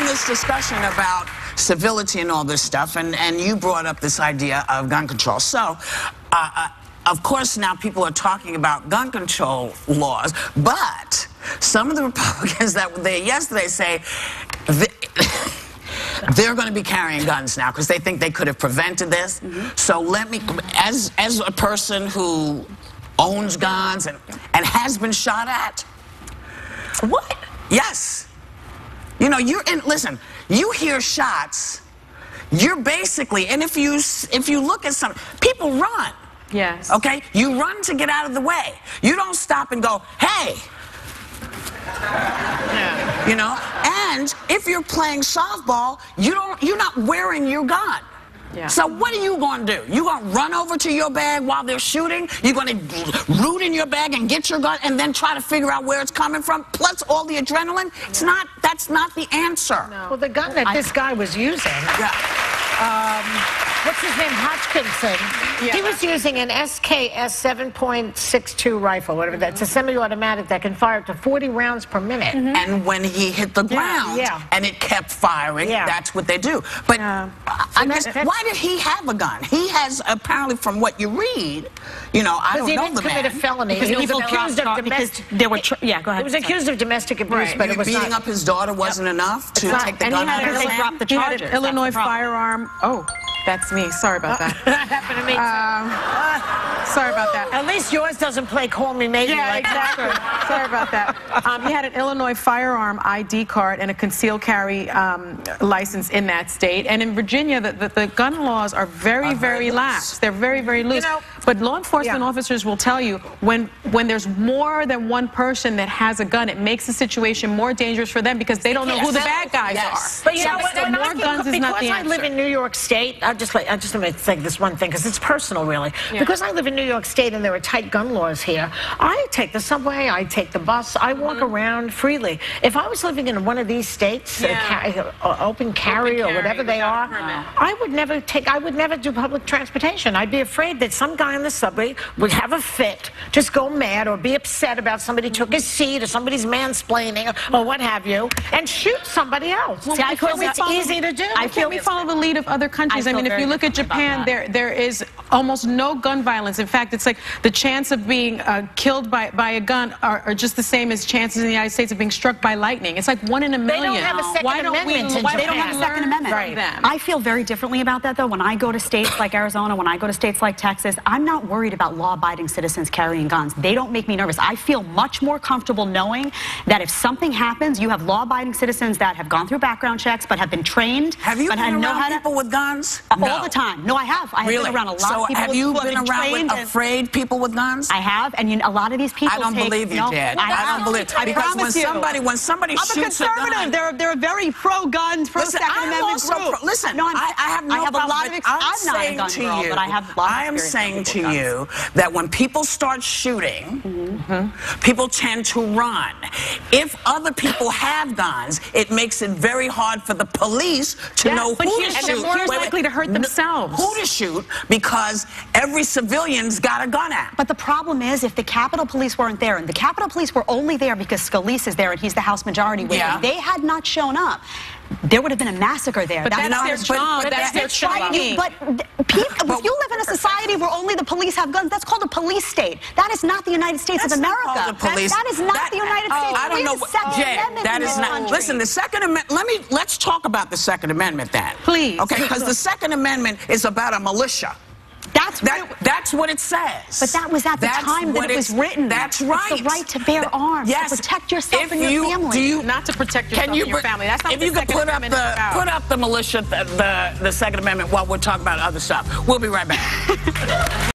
this discussion about civility and all this stuff, and you brought up this idea of gun control. So, of course, now people are talking about gun control laws, but some of the Republicans that were there yesterday say they're going to be carrying guns now because they think they could have prevented this. So let me, as a person who owns guns and has been shot at. What? Yes. You know, listen, you hear shots, you're basically, and if you look at some, people run. Yes. Okay? You run to get out of the way. You don't stop and go, hey. Yeah. You know? And if you're playing softball, you're not wearing your gun. Yeah. So what are you going to do? You going to run over to your bag while they're shooting? You're going to root in your bag and get your gun and then try to figure out where it's coming from, plus all the adrenaline? That's not the answer. No. Well, the gun that this guy was using, what's his name, Hodgkinson, he was using an SKS 7.62 rifle, whatever that's a semi-automatic that can fire up to 40 rounds per minute. And when he hit the ground and it kept firing, that's what they do. But I guess, why did he have a gun? He has, apparently, from what you read, you know, I don't know the man. Because he didn't commit a felony. Because he was people accused of domestic. There were yeah, go ahead. He was accused of domestic abuse, but it was beating up his daughter wasn't enough to take the gun out of his hand. They dropped the charges. He had an Illinois firearm. Oh, that's me. Sorry about that. That happened to me too. Sorry about that. At least yours doesn't play Call Me Maybe. Yeah, like exactly. Sorry about that. He had an Illinois firearm ID card and a concealed carry license in that state. And in Virginia, the gun laws are very, very lax. They're very, very loose. You know, but law enforcement officers will tell you when there's more than one person that has a gun, it makes the situation more dangerous for them because they don't know who the bad guys are. But you know what? More guns is not the answer. Because I live in New York State, I just let me say this one thing because it's personal, really. Because I live in New York State and there are tight gun laws here. I take the subway, I take the bus, I walk around freely. If I was living in one of these states, open carry or whatever they are, I would never do public transportation. I'd be afraid that some guy in the subway would have a fit, just go mad or be upset about somebody took his seat or somebody's mansplaining or what have you, and shoot somebody else. Well, because it's easy to do. I feel we follow the lead of other countries. I mean, if you look at Japan, there is almost no gun violence. In fact, it's like the chance of being killed by a gun are just the same as chances in the United States of being struck by lightning. It's like 1 in a million. They don't have a Second Amendment. Why They don't have a Second Amendment. Right. I feel very differently about that, though. When I go to states like Arizona, when I go to states like Texas, I'm not worried about law-abiding citizens carrying guns. They don't make me nervous. I feel much more comfortable knowing that if something happens, you have law-abiding citizens that have gone through background checks but have been trained. Have you been around people with guns? All the time. No, I have. I have been around a lot of people have you been around trained with afraid people with guns? I have, and a lot of these people I don't believe you, Dad. I don't believe I because promise when somebody shoots a gun, I'm a conservative. They're a very pro-guns, pro-Second Amendment group. Listen, no, I have no problem. a lot of I'm not a gun girl, but I have a lot of I am saying to guns. you that when people start shooting, people tend to run. If other people have guns, it makes it very hard for the police to know who to shoot. And they're more likely to hurt themselves. Who to shoot because every civilian's got a gun out. But the problem is, if the Capitol Police weren't there, and the Capitol Police were only there because Scalise is there and he's the House Majority Whip, if they had not shown up, there would have been a massacre there. But that's their job. That's their training. But if you live in a society where only the police have guns, that's called a police state. That is not the United States of America. That is not the United States. I don't know. That is not. Listen, the Second Amendment. Let's talk about the Second Amendment then. Please. Okay, because the Second Amendment is about a militia. That's what it says. But that was at the time that it was written. That's right. It's the right to bear arms, to protect yourself and your family. Not to protect yourself and your family. That's not if you could put up the militia, the Second Amendment while we're talking about other stuff. We'll be right back.